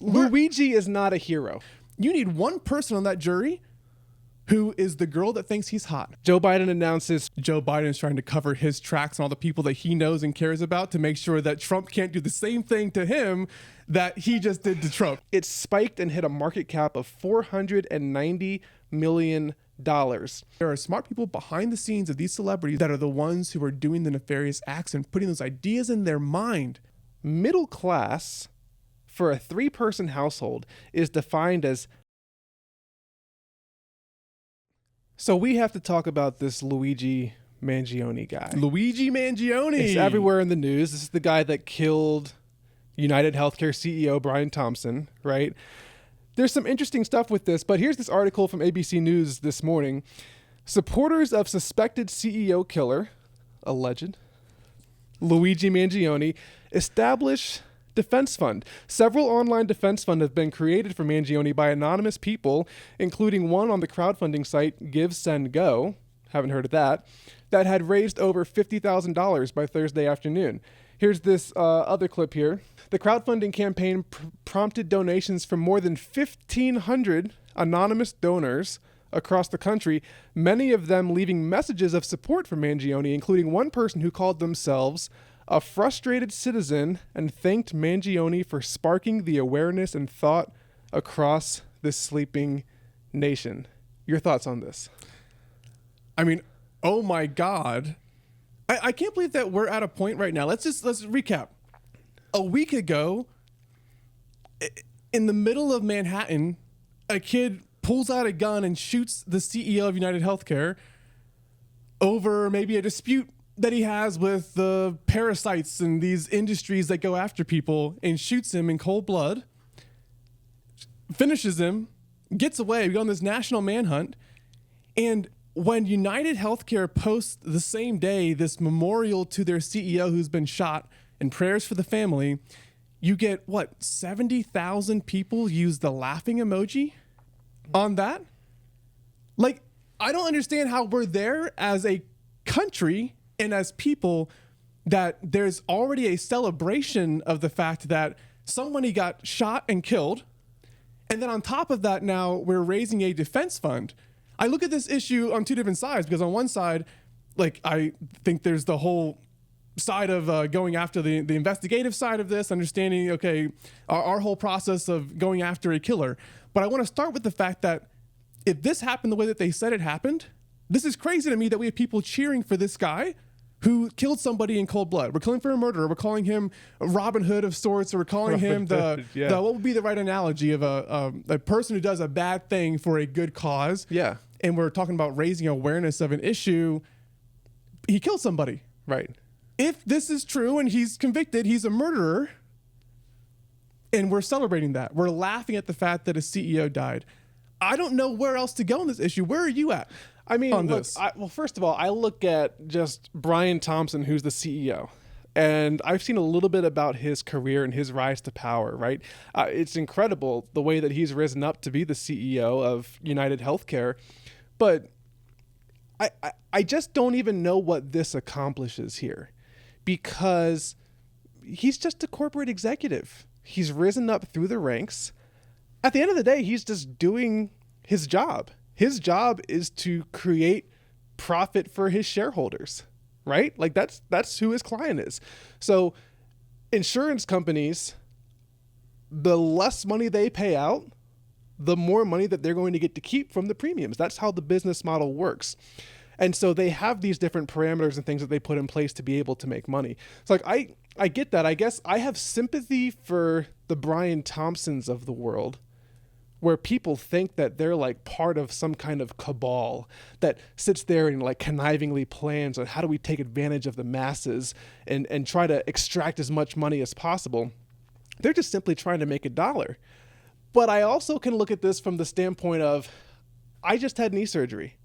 Luigi is not a hero. You need one person on that jury who is the girl that thinks he's hot. Joe Biden announces Joe Biden is trying to cover his tracks on all the people that he knows and cares about to make sure that Trump can't do the same thing to him that he just did to Trump. it spiked and hit a market cap of $490 million. There are smart people behind the scenes of these celebrities that are the ones who are doing the nefarious acts and putting those ideas in their mind. Middle class for a 3-person household is defined as. So we have to talk about this Luigi Mangione guy. Luigi Mangione. It's everywhere in the news. This is the guy that killed United Healthcare CEO Brian Thompson, right? There's some interesting stuff with this, but here's this article from ABC News this morning. Supporters of suspected CEO killer, alleged, Luigi Mangione, establish defense fund. Several online defense funds have been created for Mangione by anonymous people, including one on the crowdfunding site Give, Send, Go, haven't heard of that had raised over $50,000 by Thursday afternoon. Here's this other clip here. The crowdfunding campaign prompted donations from more than 1,500 anonymous donors across the country, many of them leaving messages of support for Mangione, including one person who called themselves a frustrated citizen and thanked Mangione for sparking the awareness and thought across this sleeping nation. Your thoughts on this? I mean, oh my God. I can't believe that we're at a point right now. Let's recap. A week ago, in the middle of Manhattan, a kid pulls out a gun and shoots the CEO of United Healthcare over maybe a dispute that he has with the parasites and these industries that go after people, and shoots him in cold blood, finishes him, gets away. We go on this national manhunt. And when United Healthcare posts the same day this memorial to their CEO who's been shot and prayers for the family, you get, 70,000 people use the laughing emoji on that? Like, I don't understand how we're there as a country and as people that there's already a celebration of the fact that somebody got shot and killed. And then on top of that, now we're raising a defense fund. I look at this issue on two different sides, because on one side, like, I think there's the whole side of going after the investigative side of this, understanding, okay, our whole process of going after a killer. But I want to start with the fact that if this happened the way that they said it happened, this is crazy to me that we have people cheering for this guy who killed somebody in cold blood. We're calling for a murderer. We're calling him a Robin Hood of sorts, or we're calling him the what would be the right analogy of a person who does a bad thing for a good cause. Yeah. And we're talking about raising awareness of an issue. He killed somebody. Right. If this is true and he's convicted, he's a murderer. And we're celebrating that. We're laughing at the fact that a CEO died. I don't know where else to go on this issue. Where are you at? I mean, on look, this? well, first of all, I look at just Brian Thompson, who's the CEO, and I've seen a little bit about his career and his rise to power, right? It's incredible the way that he's risen up to be the CEO of United Healthcare, but I just don't even know what this accomplishes here, because he's just a corporate executive. He's risen up through the ranks. At the end of the day, he's just doing his job. His job is to create profit for his shareholders, right? Like that's who his client is. So insurance companies, the less money they pay out, the more money that they're going to get to keep from the premiums. That's how the business model works. And so they have these different parameters and things that they put in place to be able to make money. So like I get that. I guess I have sympathy for the Brian Thompsons of the world, where people think that they're like part of some kind of cabal that sits there and like connivingly plans on how do we take advantage of the masses and try to extract as much money as possible. They're just simply trying to make a dollar. But I also can look at this from the standpoint of, I just had knee surgery.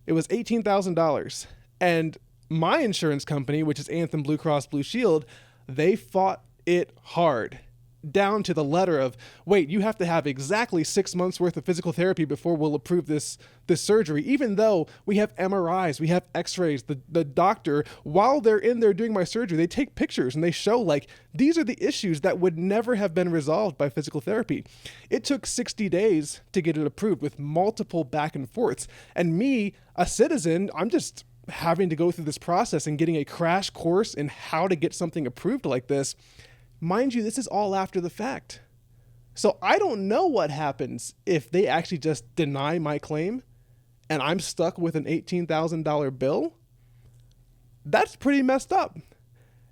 It was $18,000. And my insurance company, which is Anthem Blue Cross Blue Shield, they fought it hard. down to the letter of, wait, you have to have exactly 6 months worth of physical therapy before we'll approve this surgery, even though we have MRIs, we have x-rays. The doctor, while they're in there doing my surgery, they take pictures and they show like, these are the issues that would never have been resolved by physical therapy. It took 60 days to get it approved with multiple back and forths. And me, a citizen, I'm just having to go through this process and getting a crash course in how to get something approved like this. Mind you, this is all after the fact. So I don't know what happens if they actually just deny my claim and I'm stuck with an $18,000 bill. That's pretty messed up.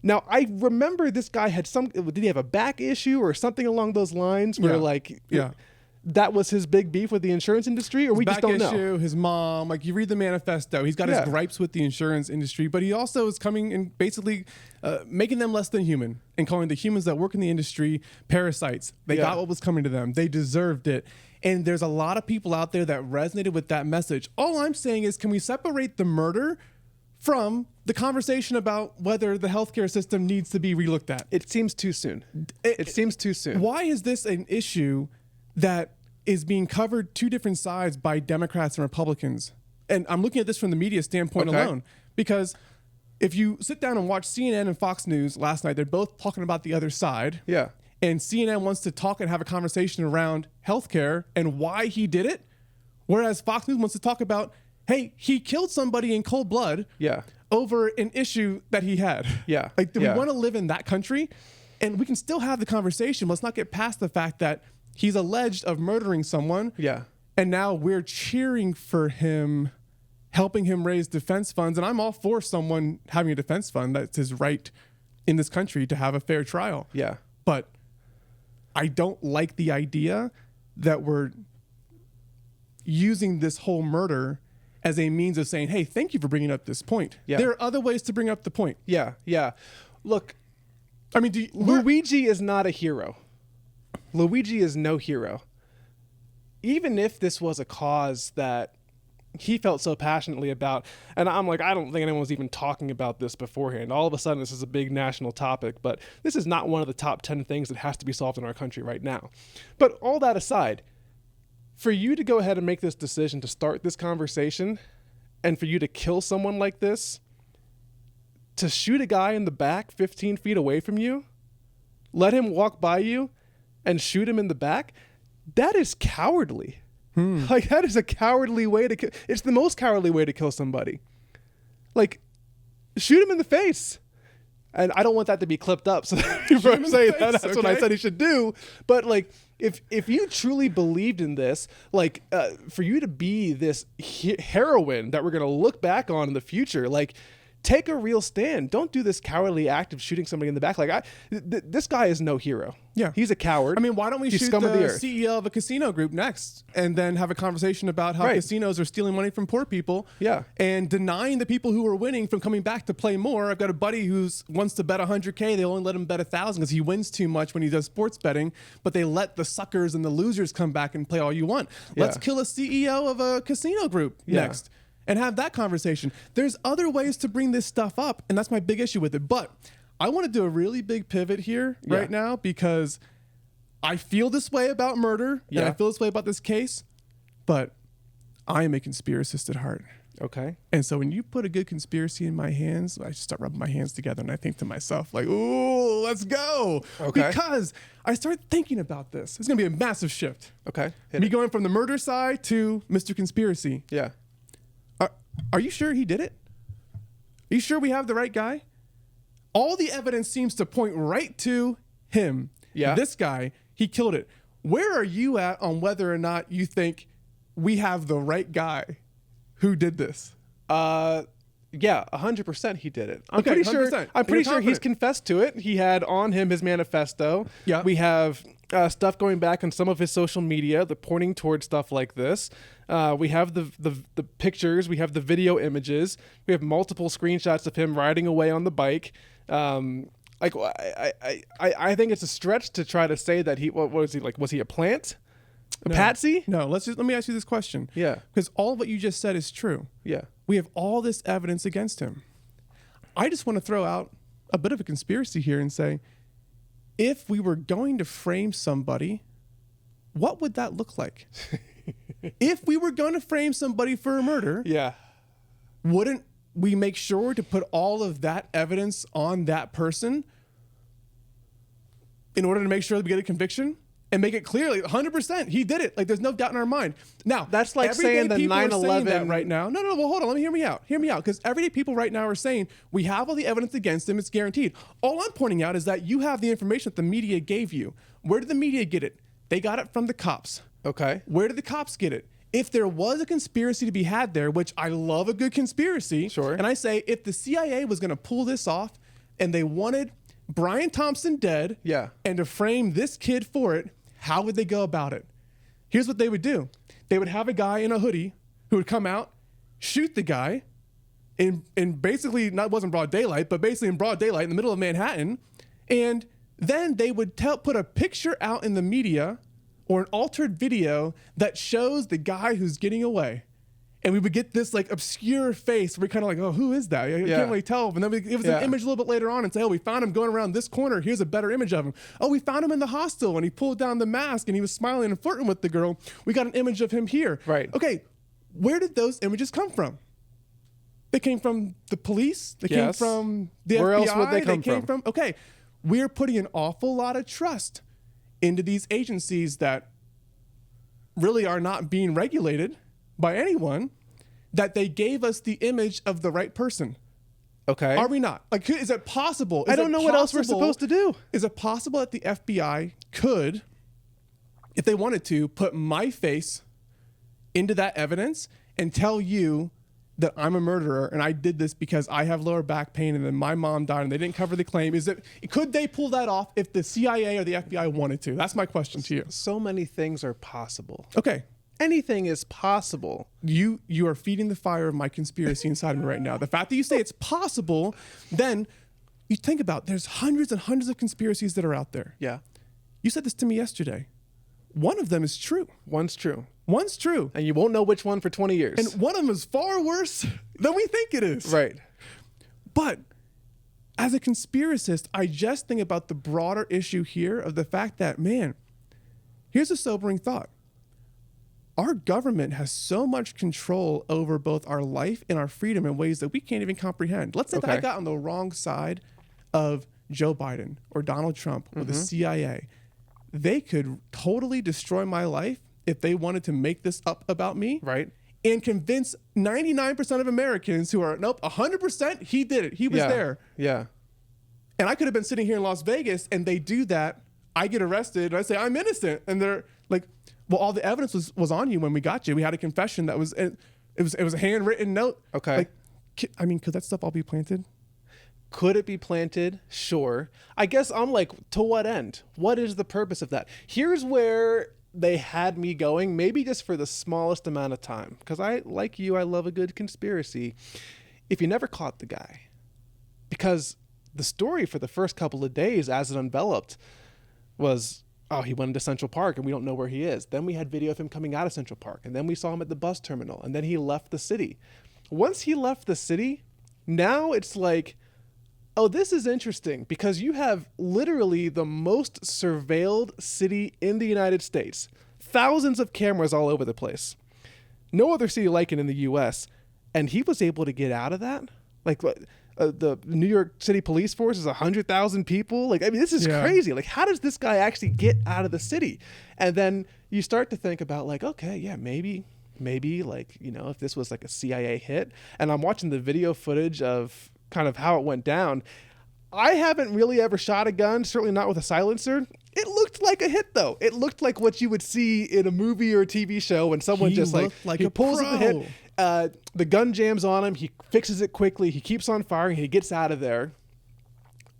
Now, I remember this guy had did he have a back issue or something along those lines where that was his big beef with the insurance industry, or we just don't know? Back issue, his mom, like you read the manifesto, he's got his gripes with the insurance industry, but he also is coming and basically making them less than human and calling the humans that work in the industry parasites. They got what was coming to them. They deserved it. And there's a lot of people out there that resonated with that message. All I'm saying is, can we separate the murder from the conversation about whether the healthcare system needs to be relooked at? It seems too soon. It seems too soon. Why is this an issue that is being covered two different sides by Democrats and Republicans? And I'm looking at this from the media standpoint alone, because if you sit down and watch CNN and Fox News last night, they're both talking about the other side. Yeah. And CNN wants to talk and have a conversation around healthcare and why he did it, whereas Fox News wants to talk about, hey, he killed somebody in cold blood over an issue that he had. Yeah. Like, do we want to live in that country? And we can still have the conversation. Let's not get past the fact that he's alleged of murdering someone. Yeah. And now we're cheering for him, helping him raise defense funds. And I'm all for someone having a defense fund. That's his right in this country to have a fair trial. Yeah. But I don't like the idea that we're using this whole murder as a means of saying, hey, thank you for bringing up this point. Yeah. There are other ways to bring up the point. Yeah. Yeah. Look, I mean, Luigi is not a hero. Luigi is no hero. Even if this was a cause that he felt so passionately about, and I'm like, I don't think anyone was even talking about this beforehand. All of a sudden, this is a big national topic, but this is not one of the top 10 things that has to be solved in our country right now. But all that aside, for you to go ahead and make this decision to start this conversation, and for you to kill someone like this, to shoot a guy in the back 15 feet away from you, let him walk by you, and shoot him in the back, that is cowardly. Like, that is a cowardly way to kill. It's the most cowardly way to kill somebody. Like, shoot him in the face. And I don't want that to be clipped up. So I'm saying that's what I said he should do. But like, if you truly believed in this, like, for you to be this heroine that we're going to look back on in the future, like, take a real stand. Don't do this cowardly act of shooting somebody in the back. Like, this guy is no hero. Yeah. He's a coward. I mean, why don't we shoot the CEO of a casino group next and then have a conversation about how casinos are stealing money from poor people and denying the people who are winning from coming back to play more? I've got a buddy who wants to bet 100K. They only let him bet 1,000 because he wins too much when he does sports betting, but they let the suckers and the losers come back and play all you want. Let's kill a CEO of a casino group next. And have that conversation. There's other ways to bring this stuff up, and that's my big issue with it. But I want to do a really big pivot here right now, because I feel this way about murder, and I feel this way about this case, but I am a conspiracist at heart. Okay. And so when you put a good conspiracy in my hands, I just start rubbing my hands together, and I think to myself, like, ooh, let's go. Okay. Because I start thinking about this. It's going to be a massive shift. Okay. Me going from the murder side to Mr. Conspiracy. Yeah. Are you sure he did it? Are you sure we have the right guy? All the evidence seems to point right to him. Yeah. This guy, he killed it. Where are you at on whether or not you think we have the right guy who did this? Yeah, 100% he did it. I'm Okay, pretty sure. 100%. I'm pretty You're sure he's confident. confessed to it. He had on him his manifesto. Yeah. We have stuff going back on some of his social media that pointing towards stuff like this. We have the pictures. We have the video images. We have multiple screenshots of him riding away on the bike. Like, I think it's a stretch to try to say that what was he like? Was he a plant? A patsy? No, let me ask you this question. Yeah. Because all of what you just said is true. Yeah. We have all this evidence against him. I just want to throw out a bit of a conspiracy here and say, if we were going to frame somebody, what would that look like? If we were going to frame somebody for a murder, Yeah. wouldn't we make sure to put all of that evidence on that person in order to make sure that we get a conviction and make it clear, like 100%, he did it. Like there's no doubt in our mind. Now, That's like everyday saying the people are 9/11 that right now. No, well, hold on. Let me hear me out. Hear me out. Because everyday people right now are saying we have all the evidence against him. It's guaranteed. All I'm pointing out is that you have the information that the media gave you. Where did the media get it? They got it from the cops. Okay. Where did the cops get it? If there was a conspiracy to be had there, which I love a good conspiracy, Sure. and I say if the CIA was going to pull this off and they wanted Brian Thompson dead, Yeah. and to frame this kid for it, how would they go about it? Here's what they would do. They would have a guy in a hoodie who would come out, shoot the guy in basically, not wasn't broad daylight, but basically in broad daylight in the middle of Manhattan, and then they would put a picture out in the media or an altered video that shows the guy who's getting away. And we would get this like obscure face. We're kind of like, oh, who is that? I can't really tell. And then we give us an image a little bit later on and say, oh, we found him going around this corner. Here's a better image of him. Oh, we found him in the hostel and he pulled down the mask and he was smiling and flirting with the girl. We got an image of him here. Right. Okay, where did those images come from? They came from the police. They came from the FBI. Where else would they come from? Okay, we're putting an awful lot of trust into these agencies that really are not being regulated by anyone, that they gave us the image of the right person. Okay. Are we not? Like, is it possible? I don't know what else we're supposed to do. Is it possible that the FBI could, if they wanted to, put my face into that evidence and tell you that I'm a murderer and I did this because I have lower back pain and then my mom died and they didn't cover the claim? Could they pull that off if the CIA or the FBI wanted to? That's my question to you. So many things are possible. Okay. Anything is possible. You are feeding the fire of my conspiracy inside me right now. The fact that you say it's possible, then you think about there's hundreds and hundreds of conspiracies that are out there. Yeah. You said this to me yesterday. One of them is true. One's true. One's true. And you won't know which one for 20 years. And one of them is far worse than we think it is. Right. But as a conspiracist, I just think about the broader issue here of the fact that, man, here's a sobering thought. Our government has so much control over both our life and our freedom in ways that we can't even comprehend. Let's say that I got on the wrong side of Joe Biden or Donald Trump or the CIA. They could totally destroy my life if they wanted to make this up about me. Right. And convince 99% of Americans who are, nope, 100%, he did it. He was there. Yeah. And I could have been sitting here in Las Vegas and they do that. I get arrested and I say, I'm innocent. And they're like, well, all the evidence was on you when we got you. We had a confession that was, it was a handwritten note. Okay. Like, could that stuff all be planted? Could it be planted? Sure. I guess I'm like, to what end? What is the purpose of that? Here's where they had me going, maybe just for the smallest amount of time. Because like you, I love a good conspiracy. If you never caught the guy. Because the story for the first couple of days as it enveloped was, oh, he went into Central Park and we don't know where he is. Then we had video of him coming out of Central Park. And then we saw him at the bus terminal. And then he left the city. Once he left the city, now it's like, oh, this is interesting because you have literally the most surveilled city in the United States. Thousands of cameras all over the place. No other city like it in the U.S. And he was able to get out of that? Like, the New York City police force is 100,000 people. Like, I mean, this is crazy. Like, how does this guy actually get out of the city? And then you start to think about like, okay, yeah, maybe like, you know, if this was like a CIA hit. And I'm watching the video footage of kind of how it went down. I haven't really ever shot a gun, certainly not with a silencer. It looked like a hit though. It looked like what you would see in a movie or a TV show when someone he pulls the hit, the gun jams on him, he fixes it quickly, he keeps on firing, he gets out of there.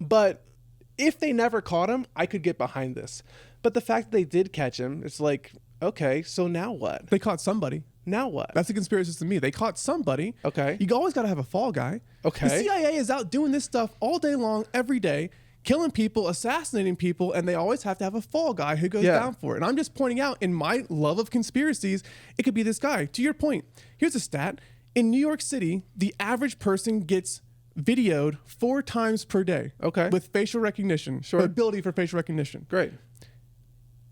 But if they never caught him, I could get behind this. But the fact that they did catch him, it's like, okay, so now what? They caught somebody. Now what? That's a conspiracy to me. They caught somebody. Okay. You always got to have a fall guy. Okay. The CIA is out doing this stuff all day long, every day, killing people, assassinating people, and they always have to have a fall guy who goes down for it. And I'm just pointing out, in my love of conspiracies, it could be this guy. To your point, here's a stat. In New York City, the average person gets videoed 4 times per day. Okay. With facial recognition. Sure. Ability for facial recognition. Great.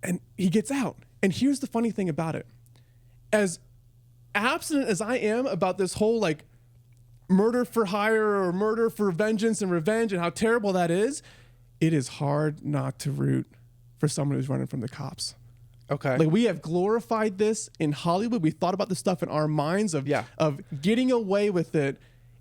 And he gets out. And here's the funny thing about it. As abstinent as I am about this whole like murder for hire or murder for vengeance and revenge and how terrible that is, it is hard not to root for someone who's running from the cops. Okay. Like we have glorified this in Hollywood. We thought about this stuff in our minds of getting away with it,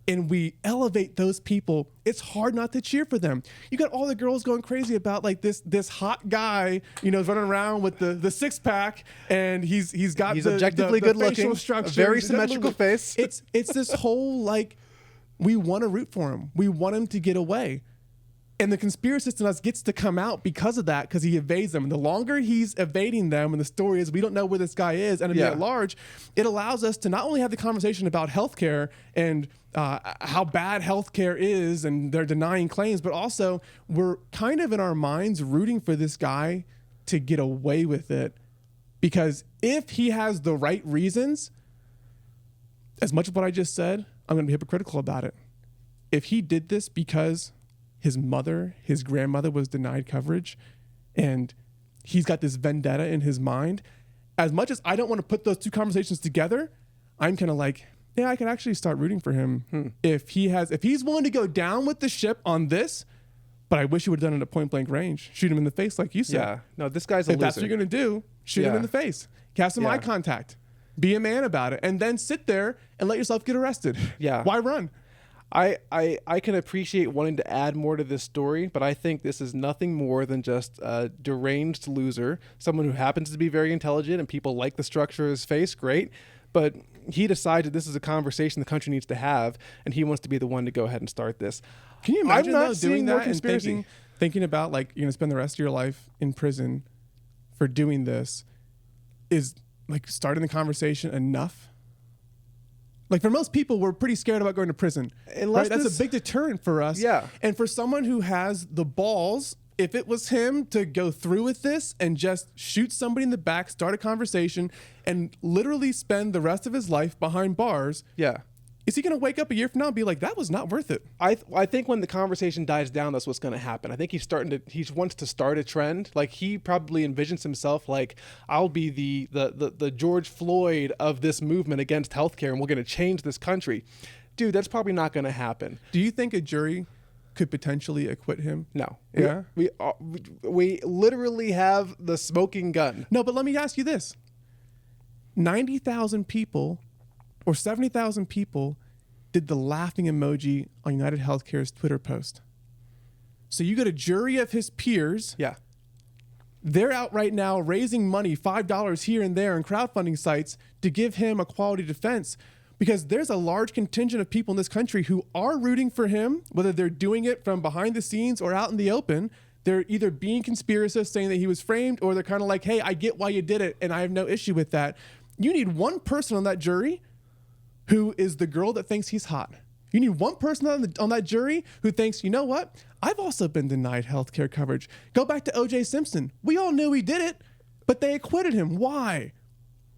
and we elevate those people. It's hard not to cheer for them. You got all the girls going crazy about like this hot guy, you know, running around with the 6-pack, and he's objectively good looking, structure, very symmetrical face. It's this whole like we want to root for him. We want him to get away. And the conspiracist in us gets to come out because of that, because he evades them. And the longer he's evading them, and the story is we don't know where this guy is, enemy at large, it allows us to not only have the conversation about healthcare and how bad healthcare is, and they're denying claims, but also we're kind of in our minds rooting for this guy to get away with it. Because if he has the right reasons, as much of what I just said, I'm going to be hypocritical about it. If he did this because his mother, his grandmother was denied coverage, and he's got this vendetta in his mind, as much as I don't want to put those two conversations together, I'm kind of like, yeah, I can actually start rooting for him if he's willing to go down with the ship on this. But I wish he would have done it at point blank range. Shoot him in the face, like you said. Yeah. No, this guy's a if loser. that's what you're gonna do, shoot him in the face. Cast some eye contact. Be a man about it, and then sit there and let yourself get arrested. Yeah. Why run? I can appreciate wanting to add more to this story, but I think this is nothing more than just a deranged loser, someone who happens to be very intelligent and people like the structure of his face, great, but he decided this is a conversation the country needs to have, and he wants to be the one to go ahead and start this. Can you imagine doing that conspiracy. and thinking about like you're gonna spend the rest of your life in prison for doing this? Is like starting the conversation enough? Like for most people, we're pretty scared about going to prison. Right? That's a big deterrent for us. Yeah. And for someone who has the balls, if it was him to go through with this and just shoot somebody in the back, start a conversation, and literally spend the rest of his life behind bars. Yeah. Is he going to wake up a year from now and be like, that was not worth it? I think when the conversation dies down, that's what's going to happen. I think he wants to start a trend. Like he probably envisions himself like, I'll be the George Floyd of this movement against healthcare, and we're going to change this country. Dude, that's probably not going to happen. Do you think a jury could potentially acquit him? No. Yeah. We literally have the smoking gun. No, but let me ask you this. 90,000 people or 70,000 people did the laughing emoji on United Healthcare's Twitter post. So you got a jury of his peers. Yeah. They're out right now raising money, $5 here and there in crowdfunding sites to give him a quality defense, because there's a large contingent of people in this country who are rooting for him, whether they're doing it from behind the scenes or out in the open. They're either being conspiracists saying that he was framed, or they're kind of like, hey, I get why you did it and I have no issue with that. You need one person on that jury who is the girl that thinks he's hot. You need one person on that jury who thinks, you know what? I've also been denied healthcare coverage. Go back to O.J. Simpson. We all knew he did it, but they acquitted him. Why?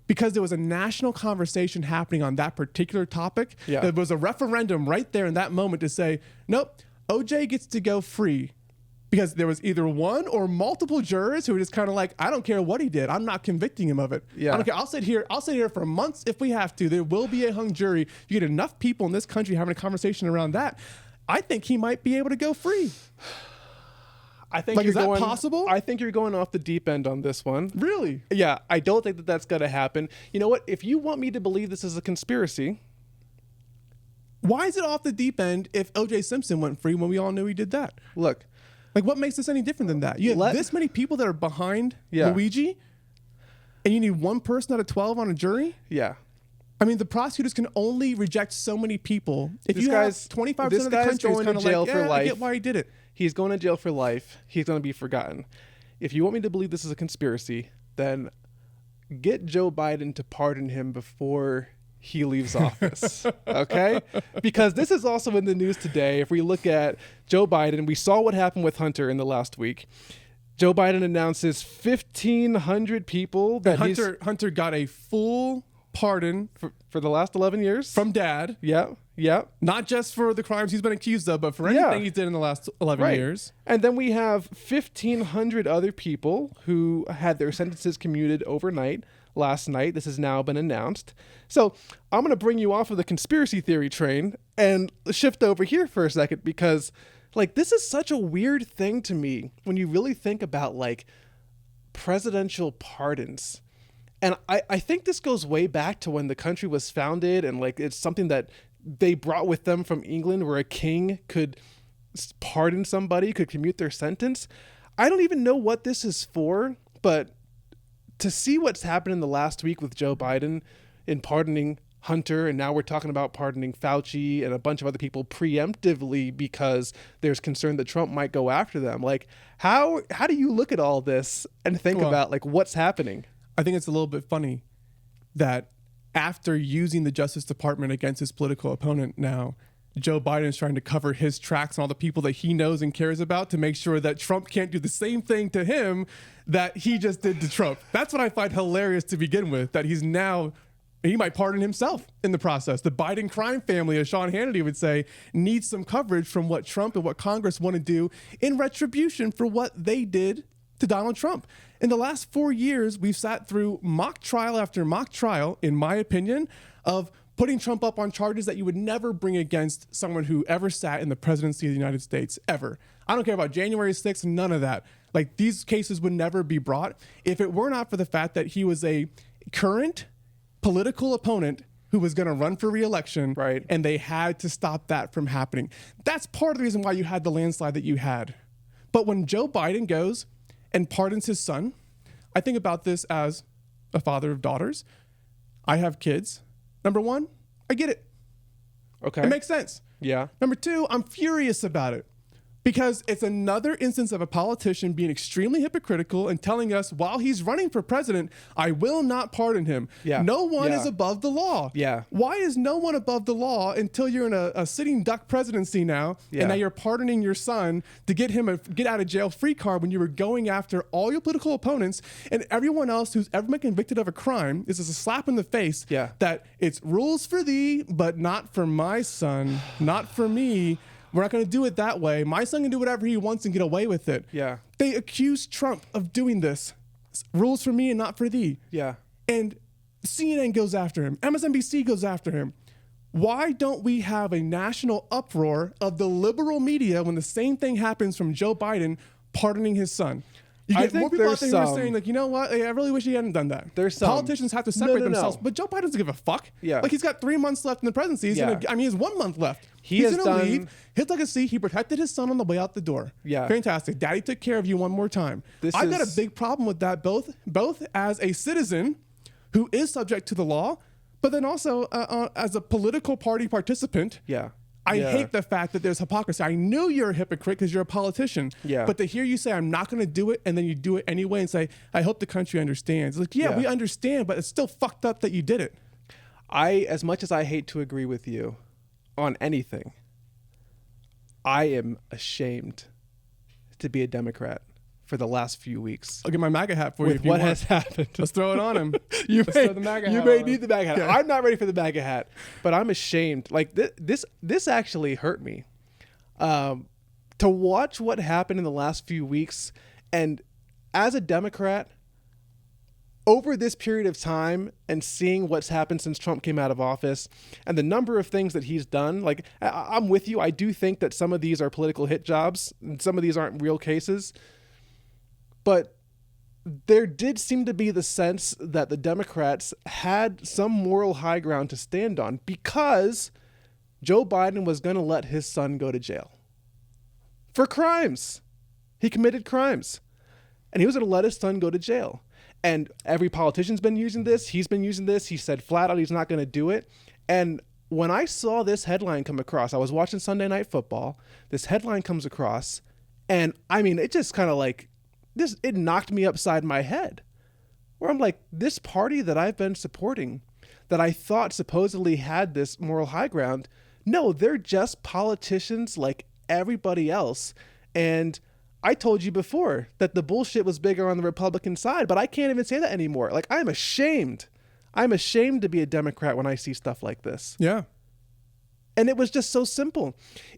Because there was a national conversation happening on that particular topic. Yeah. There was a referendum right there in that moment to say, nope, O.J. gets to go free. Because there was either one or multiple jurors who were just kind of like, I don't care what he did. I'm not convicting him of it. Yeah. I don't care. I'll sit here for months if we have to. There will be a hung jury. You get enough people in this country having a conversation around that, I think he might be able to go free. I think is that possible? I think you're going off the deep end on this one. Really? Yeah, I don't think that that's going to happen. You know what? If you want me to believe this is a conspiracy, why is it off the deep end if O.J. Simpson went free when we all knew he did that? Look. Like, what makes this any different than that? You have this many people that are behind Luigi, and you need one person out of 12 on a jury? Yeah. I mean, the prosecutors can only reject so many people. If this you have 25% of the country is kind of like, yeah, I get why he did it. He's going to jail for life. He's going to be forgotten. If you want me to believe this is a conspiracy, then get Joe Biden to pardon him before he leaves office, okay? Because this is also in the news today. If we look at Joe Biden, we saw what happened with Hunter in the last week. Joe Biden announces 1,500 people that Hunter got a full pardon for the last 11 years from dad. Yeah. Not just for the crimes he's been accused of, but for anything he did in the last 11 years. And then we have 1,500 other people who had their sentences commuted overnight last night. This has now been announced. So I'm going to bring you off of the conspiracy theory train and shift over here for a second, because like this is such a weird thing to me when you really think about like presidential pardons. And I think this goes way back to when the country was founded, and like it's something that they brought with them from England, where a king could pardon somebody, could commute their sentence. I don't even know what this is for, but to see what's happened in the last week with Joe Biden in pardoning Hunter, and now we're talking about pardoning Fauci and a bunch of other people preemptively because there's concern that Trump might go after them. Like, how do you look at all this and think about like what's happening? I think it's a little bit funny that after using the Justice Department against his political opponent, now Joe Biden is trying to cover his tracks and all the people that he knows and cares about to make sure that Trump can't do the same thing to him that he just did to Trump. That's what I find hilarious to begin with, that he might pardon himself in the process. The Biden crime family, as Sean Hannity would say, needs some coverage from what Trump and what Congress want to do in retribution for what they did to Donald Trump. In the last 4 years, we've sat through mock trial after mock trial, in my opinion, of putting Trump up on charges that you would never bring against someone who ever sat in the presidency of the United States, ever. I don't care about January 6th, none of that. Like, these cases would never be brought if it were not for the fact that he was a current political opponent who was going to run for re-election, right? And they had to stop that from happening. That's part of the reason why you had the landslide that you had. But when Joe Biden goes and pardons his son, I think about this as a father of daughters. I have kids. Number one, I get it. Okay. It makes sense. Yeah. Number two, I'm furious about it, because it's another instance of a politician being extremely hypocritical and telling us while he's running for president, I will not pardon him. Yeah. No one is above the law. Yeah. Why is no one above the law until you're in a sitting duck presidency now, and now you're pardoning your son to get him a get out of jail free card when you were going after all your political opponents and everyone else who's ever been convicted of a crime? This is a slap in the face that it's rules for thee, but not for my son, not for me. We're not going to do it that way. My son can do whatever he wants and get away with it. Yeah. They accuse Trump of doing this. Rules for me and not for thee. Yeah. And CNN goes after him. MSNBC goes after him. Why don't we have a national uproar of the liberal media when the same thing happens from Joe Biden pardoning his son? You get more people out there who are saying, like, you know what? I really wish he hadn't done that. Politicians have to separate themselves. But Joe Biden doesn't give a fuck. Yeah. Like, he's got 3 months left in the presidency. He has 1 month left. He's going to leave. His legacy, he protected his son on the way out the door. Yeah. Fantastic. Daddy took care of you one more time. I've got a big problem with that, both as a citizen who is subject to the law, but then also as a political party participant. Yeah. I hate the fact that there's hypocrisy. I knew you're a hypocrite because you're a politician. Yeah. But to hear you say, I'm not going to do it, and then you do it anyway and say, I hope the country understands. Like, we understand, but it's still fucked up that you did it. As much as I hate to agree with you on anything, I am ashamed to be a Democrat for the last few weeks. I'll get my MAGA hat for you if you want. What has happened? Let's throw it on him. You throw the MAGA hat may on need him. the MAGA hat. Okay. I'm not ready for the MAGA hat, but I'm ashamed. Like this actually hurt me. To watch what happened in the last few weeks, and as a Democrat, over this period of time and seeing what's happened since Trump came out of office and the number of things that he's done, like I'm with you. I do think that some of these are political hit jobs and some of these aren't real cases. But there did seem to be the sense that the Democrats had some moral high ground to stand on because Joe Biden was going to let his son go to jail for crimes. He committed crimes. And he was going to let his son go to jail. And every politician's been using this. He's been using this. He said flat out he's not going to do it. And when I saw this headline come across, I was watching Sunday Night Football. This headline comes across. And I mean, it just kind of like, it knocked me upside my head, where I'm like, this party that I've been supporting, that I thought supposedly had this moral high ground, no, they're just politicians like everybody else. And I told you before that the bullshit was bigger on the Republican side, but I can't even say that anymore. Like, I'm ashamed. I'm ashamed to be a Democrat when I see stuff like this. Yeah. And it was just so simple.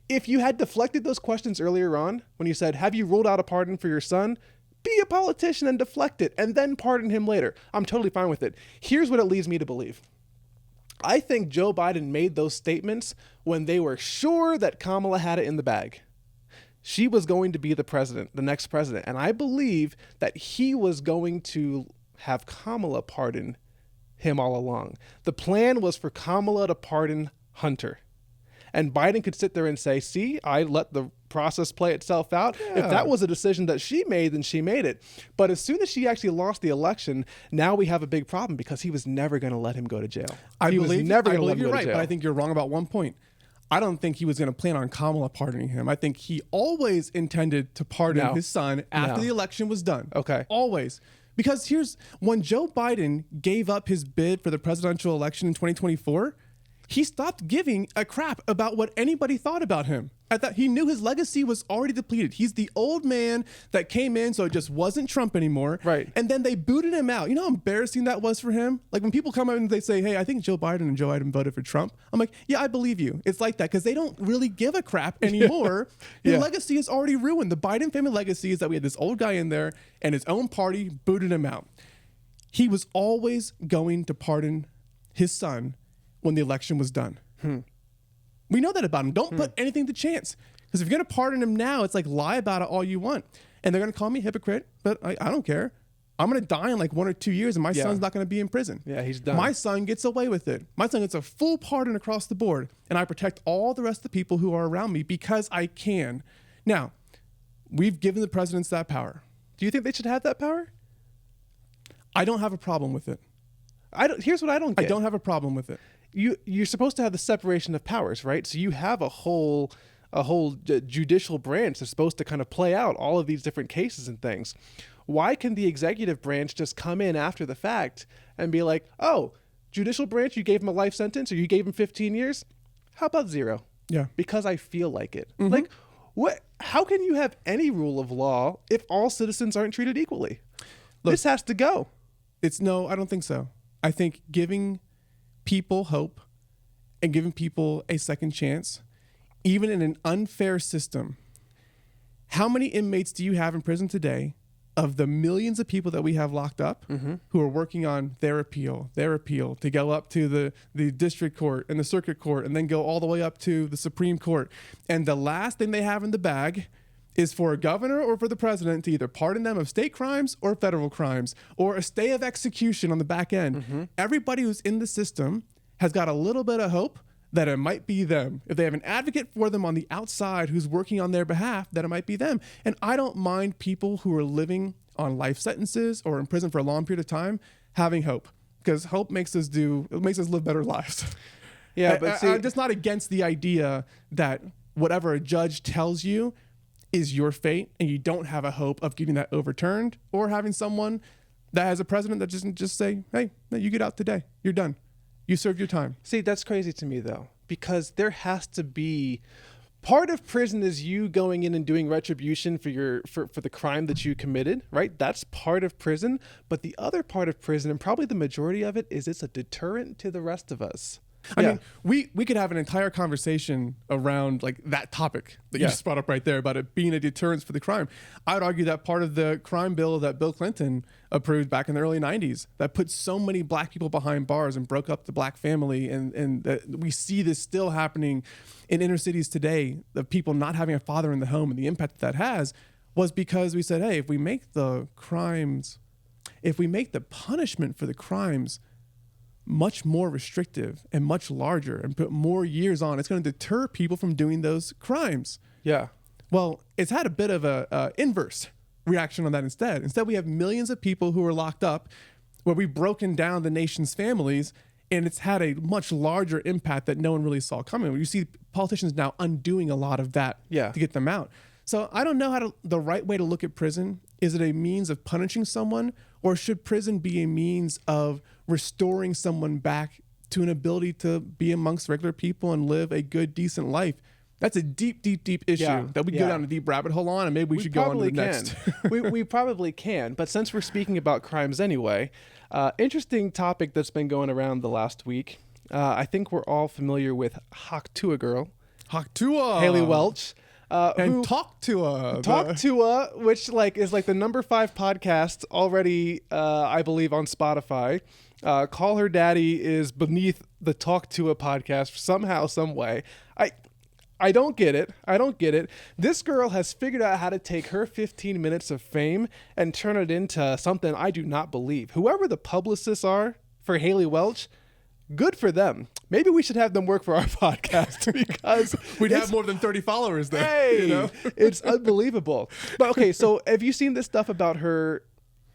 If you had deflected those questions earlier on, when you said, have you ruled out a pardon for your son? Be a politician and deflect it, and then pardon him later. I'm totally fine with it. Here's what it leads me to believe. I think Joe Biden made those statements when they were sure that Kamala had it in the bag. She was going to be the president, the next president. And I believe that he was going to have Kamala pardon him all along. The plan was for Kamala to pardon Hunter. And Biden could sit there and say, see, I let the process play itself out. Yeah. If that was a decision that she made, then she made it. But as soon as she actually lost the election, now we have a big problem because he was never going to let him go to jail. I believe you're right, but I think you're wrong about one point. I don't think he was going to plan on Kamala pardoning him. I think he always intended to pardon his son after the election was done. Okay. Always. Because when Joe Biden gave up his bid for the presidential election in 2024, he stopped giving a crap about what anybody thought about him. At that, he knew his legacy was already depleted. He's the old man that came in, so it just wasn't Trump anymore. Right. And then they booted him out. You know how embarrassing that was for him? Like when people come out and they say, hey, I think Joe Biden and Joe Biden voted for Trump. I'm like, yeah, I believe you. It's like that because they don't really give a crap anymore. His legacy is already ruined. The Biden family legacy is that we had this old guy in there and his own party booted him out. He was always going to pardon his son when the election was done. We know that about him. Don't put anything to chance. Because if you're going to pardon him now, it's like lie about it all you want. And they're going to call me a hypocrite, but I don't care. I'm going to die in like 1 or 2 years and my son's not going to be in prison. Yeah, he's done. My son gets away with it. My son gets a full pardon across the board. And I protect all the rest of the people who are around me because I can. Now, we've given the presidents that power. Do you think they should have that power? I don't have a problem with it. Here's what I don't get. I don't have a problem with it. You're supposed to have the separation of powers, right? So you have a whole judicial branch that's supposed to kind of play out all of these different cases and things. Why can the executive branch just come in after the fact and be like, oh, judicial branch, you gave him a life sentence or you gave him 15 years? How about 0? Yeah. Because I feel like it. Like, what? How can you have any rule of law if all citizens aren't treated equally? Look, this has to go. No, I don't think so. I think giving people hope and giving people a second chance, even in an unfair system. How many inmates do you have in prison today of the millions of people that we have locked up who are working on their appeal to go up to the district court and the circuit court and then go all the way up to the Supreme Court? And the last thing they have in the bag is for a governor or for the president to either pardon them of state crimes or federal crimes or a stay of execution on the back end. Everybody who's in the system has got a little bit of hope that it might be them. If they have an advocate for them on the outside who's working on their behalf, that it might be them. And I don't mind people who are living on life sentences or in prison for a long period of time having hope, because hope makes us live better lives. Yeah, but I'm just not against the idea that whatever a judge tells you is your fate and you don't have a hope of getting that overturned, or having someone that has a president that doesn't just say, hey, no, you get out today. You're done. You served your time. See, that's crazy to me, though, because there has to be part of prison is you going in and doing retribution for the crime that you committed, right? That's part of prison. But the other part of prison, and probably the majority of it, is it's a deterrent to the rest of us. I mean, we could have an entire conversation around like that topic that you just brought up right there about it being a deterrence for the crime. I would argue that part of the crime bill that Bill Clinton approved back in the early 90s that put so many black people behind bars and broke up the black family. And we see this still happening in inner cities today, of people not having a father in the home, and the impact that has was because we said, hey, if we make the punishment for the crimes much more restrictive and much larger and put more years on, it's going to deter people from doing those crimes. Yeah. Well, it's had a bit of a inverse reaction on that instead. Instead, we have millions of people who are locked up where we've broken down the nation's families, and it's had a much larger impact that no one really saw coming. You see politicians now undoing a lot of that to get them out. So I don't know the right way to look at prison. Is it a means of punishing someone, or should prison be a means of restoring someone back to an ability to be amongst regular people and live a good, decent life? That's a deep issue that we can go down a deep rabbit hole on, and maybe we should go on to the next. we probably can, but since we're speaking about crimes anyway, interesting topic that's been going around the last week. I think we're all familiar with Hawk Tuah girl. Hawk Tuah. Haley Welch. And Hawk Tuah. Hawk Tuah, which is like the number 5 podcast already, I believe, on Spotify. Call Her Daddy is beneath the Talk Tuah podcast somehow, some way. I don't get it. This girl has figured out how to take her 15 minutes of fame and turn it into something I do not believe. Whoever the publicists are for Haley Welch, good for them. Maybe we should have them work for our podcast because we'd have more than 30 followers then. Hey, it's unbelievable. But okay, so have you seen this stuff about her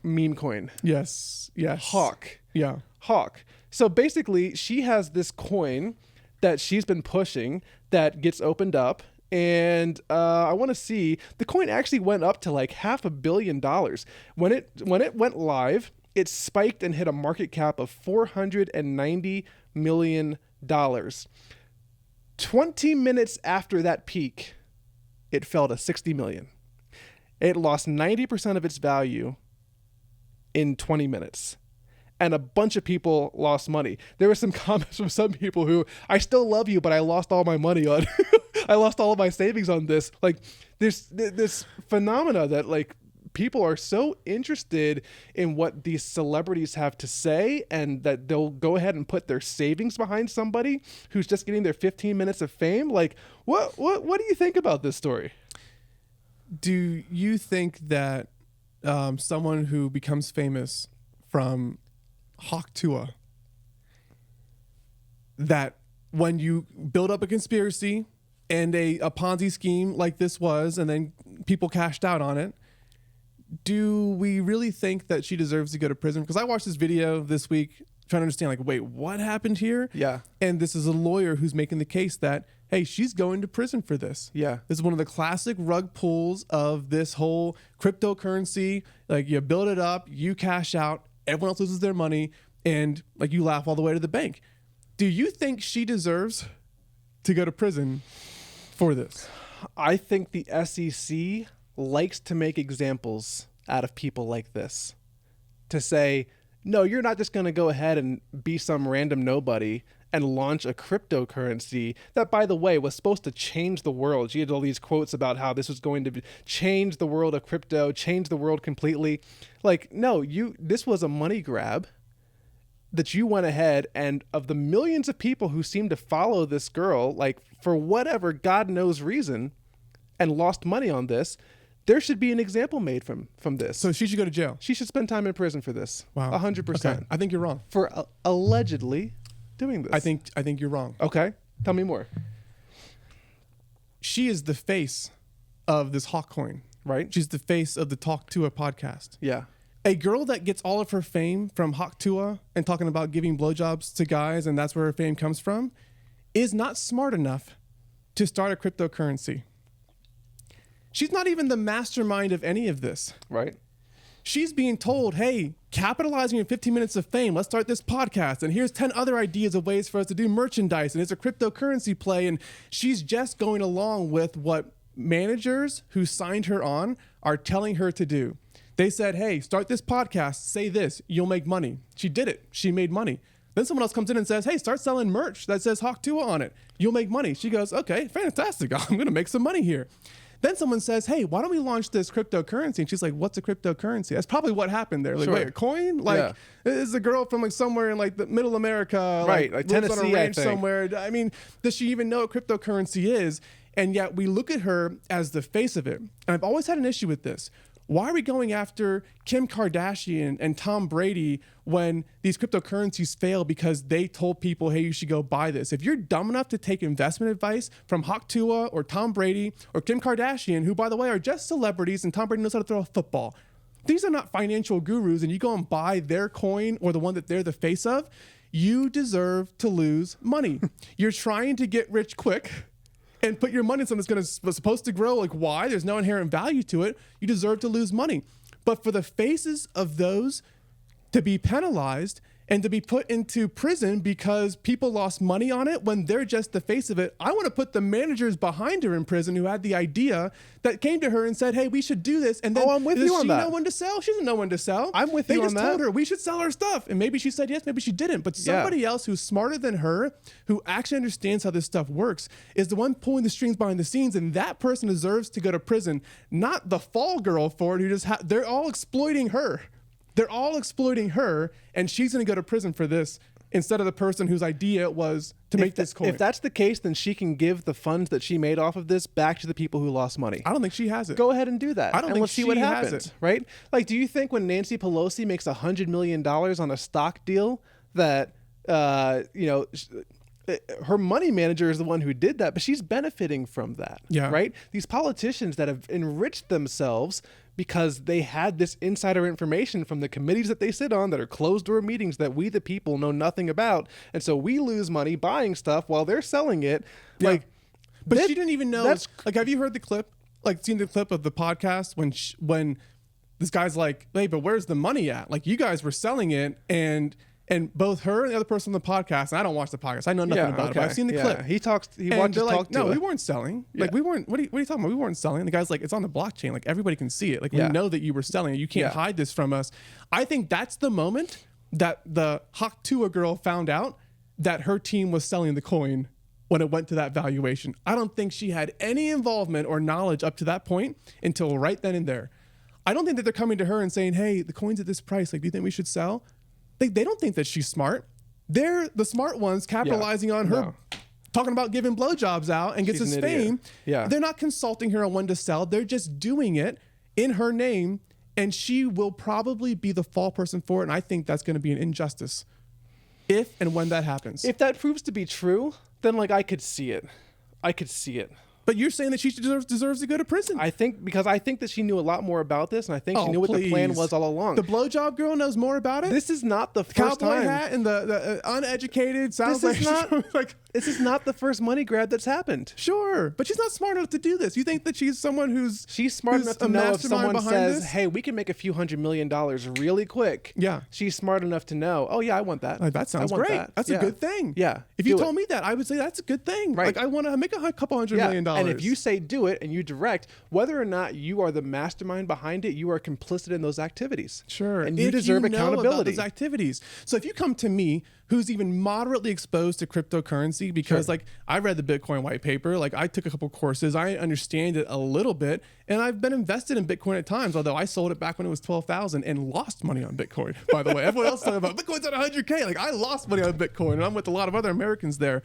meme coin? Yes. Hawk. Yeah. Hawk. So basically, she has this coin that she's been pushing that gets opened up, and I want to see, the coin actually went up to like $500 million. When it went live, it spiked and hit a market cap of $490 million. 20 minutes after that peak, it fell to 60 million. It lost 90% of its value in 20 minutes. And a bunch of people lost money. There were some comments from some people who, I still love you, but I lost all my money on, I lost all of my savings on this. Like, there's this phenomena that like people are so interested in what these celebrities have to say, and that they'll go ahead and put their savings behind somebody who's just getting their 15 minutes of fame. Like, what do you think about this story? Do you think that someone who becomes famous from Hawk Tuah, that when you build up a conspiracy and a Ponzi scheme like this was, and then people cashed out on it, do we really think that she deserves to go to prison? Because I watched this video this week trying to understand, like, wait, what happened here? Yeah. And this is a lawyer who's making the case that, hey, she's going to prison for this. Yeah. This is one of the classic rug pulls of this whole cryptocurrency. Like, you build it up, you cash out, everyone else loses their money, and like you laugh all the way to the bank. Do you think she deserves to go to prison for this? I think the SEC likes to make examples out of people like this, to say, no, you're not just going to go ahead and be some random nobody and launch a cryptocurrency that, by the way, was supposed to change the world. She had all these quotes about how this was going to change the world of crypto, change the world completely. Like, no, this was a money grab that you went ahead, and of the millions of people who seem to follow this girl, like for whatever God knows reason, and lost money on this, there should be an example made from this. So she should go to jail. She should spend time in prison for this. Wow. 100%. Okay. I think you're wrong. For allegedly doing this. I think you're wrong. Okay. Tell me more. She is the face of this Hawk coin, right? She's the face of the Talk Tuah podcast. Yeah. A girl that gets all of her fame from Hawk Tuah and talking about giving blowjobs to guys, and that's where her fame comes from, is not smart enough to start a cryptocurrency. She's not even the mastermind of any of this. Right. She's being told, hey, capitalizing on 15 minutes of fame, let's start this podcast. And here's 10 other ideas of ways for us to do merchandise. And it's a cryptocurrency play. And she's just going along with what managers who signed her on are telling her to do. They said, hey, start this podcast, say this, you'll make money. She did it. She made money. Then someone else comes in and says, hey, start selling merch that says Hawk Tuah on it. You'll make money. She goes, okay, fantastic. I'm going to make some money here. Then someone says, hey, why don't we launch this cryptocurrency? And she's like, what's a cryptocurrency? That's probably what happened there. Like, sure. Wait, a coin? Like, This is a girl from like somewhere in like the middle America. Right, like Tennessee, on a ranch I think. somewhere. I mean, does she even know what cryptocurrency is? And yet we look at her as the face of it. And I've always had an issue with this. Why are we going after Kim Kardashian and Tom Brady when these cryptocurrencies fail because they told people, hey, you should go buy this? If you're dumb enough to take investment advice from Hawk Tuah or Tom Brady or Kim Kardashian, who, by the way, are just celebrities, and Tom Brady knows how to throw a football. These are not financial gurus, and you go and buy their coin or the one that they're the face of, you deserve to lose money. You're trying to get rich quick and put your money in something that's supposed to grow. Like, why? There's no inherent value to it. You deserve to lose money. But for the faces of those to be penalized and to be put into prison because people lost money on it when they're just the face of it. I want to put the managers behind her in prison who had the idea that came to her and said, hey, we should do this. And then I'm with you on that. Does she know when to sell? She doesn't know when to sell. I'm with you on that. They just told her we should sell our stuff. And maybe she said yes, maybe she didn't. But somebody else who's smarter than her, who actually understands how this stuff works, is the one pulling the strings behind the scenes. And that person deserves to go to prison, not the fall girl for it who just they're all exploiting her. They're all exploiting her, and she's going to go to prison for this instead of the person whose idea it was to make this coin. If that's the case, then she can give the funds that she made off of this back to the people who lost money. I don't think she has it. Go ahead and do that. I don't and think let's see she what has happens, it. right? Like, do you think when Nancy Pelosi makes $100 million on a stock deal that, her money manager is the one who did that, but she's benefiting from that, right? These politicians that have enriched themselves because they had this insider information from the committees that they sit on that are closed door meetings that we, the people, know nothing about. And so we lose money buying stuff while they're selling it. Yeah. Like, but she didn't even know. Like, have you heard the clip? Like, seen the clip of the podcast when this guy's like, hey, but where's the money at? Like, you guys were selling it, and both her and the other person on the podcast, and I don't watch the podcast, I know nothing about it, but I've seen the clip. He and watches they're talk like, to no, it. we weren't selling. Like, we weren't, what are you talking about? We weren't selling. And the guy's like, it's on the blockchain. Like, everybody can see it. Like, we know that you were selling it. You can't hide this from us. I think that's the moment that the Hawk Tuah girl found out that her team was selling the coin when it went to that valuation. I don't think she had any involvement or knowledge up to that point until right then and there. I don't think that they're coming to her and saying, hey, the coin's at this price. Like, do you think we should sell? They don't think that she's smart. They're the smart ones capitalizing on her talking about giving blowjobs out and gets his fame. Yeah. They're not consulting her on when to sell. They're just doing it in her name, and she will probably be the fall person for it. And I think that's going to be an injustice if and when that happens. If that proves to be true, then like I could see it. But you're saying that she deserves to go to prison. I think that she knew a lot more about this, and I think she knew what the plan was all along. The blowjob girl knows more about it. This is not the first cowboy time. Hat and the uneducated sounds This is like this is not the first money grab that's happened. Sure, but she's not smart enough to do this. You think that she's someone who's smart enough to know if someone says, this? "Hey, we can make a few $100 million really quick." Yeah, she's smart enough to know. Oh yeah, I want that. That sounds great. That's a good thing. Yeah. If you told me that, I would say that's a good thing. Right. Like I want to make a couple $100 million. And if you say do it and you direct, whether or not you are the mastermind behind it, you are complicit in those activities. Sure. And you deserve accountability. About those activities. So if you come to me, who's even moderately exposed to cryptocurrency, because like I read the Bitcoin white paper, like I took a couple courses, I understand it a little bit, and I've been invested in Bitcoin at times, although I sold it back when it was 12,000 and lost money on Bitcoin, by the way. Everyone else talking about Bitcoin's at 100K. Like I lost money on Bitcoin, and I'm with a lot of other Americans there.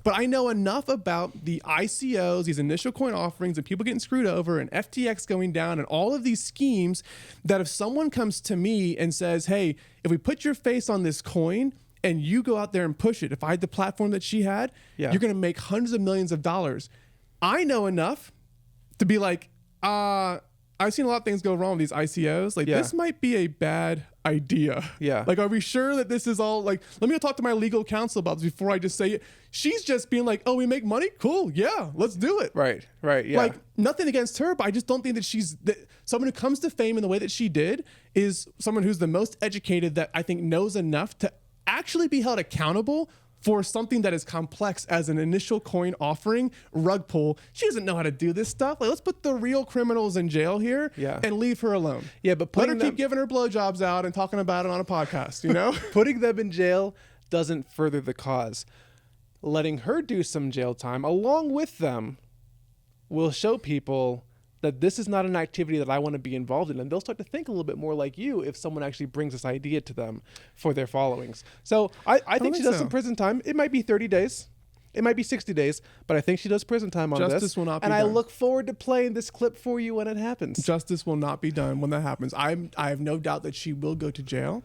But I know enough about the ICOs, these initial coin offerings, and people getting screwed over, and FTX going down, and all of these schemes, that if someone comes to me and says, hey, if we put your face on this coin and you go out there and push it, if I had the platform that she had, you're going to make hundreds of millions of dollars. I know enough to be like, I've seen a lot of things go wrong with these ICOs. Like this might be a bad idea. Yeah. Like, are we sure that this is all like, let me go talk to my legal counsel about this before I just say it. She's just being like, oh, we make money? Cool. Yeah, let's do it. Right. Yeah. Like nothing against her, but I just don't think that someone who comes to fame in the way that she did is someone who's the most educated, that I think knows enough to actually be held accountable for something that is complex as an initial coin offering rug pull. She doesn't know how to do this stuff. Like, let's put the real criminals in jail here and leave her alone. Yeah, but let her keep giving her blowjobs out and talking about it on a podcast, you know? Putting them in jail doesn't further the cause. Letting her do some jail time along with them will show people that this is not an activity that I want to be involved in. And they'll start to think a little bit more like you if someone actually brings this idea to them for their followings. So I think she does some prison time. It might be 30 days. It might be 60 days, but I think she does prison time on this. Justice will not be done. And I look forward to playing this clip for you when it happens. Justice will not be done when that happens. I have no doubt that she will go to jail,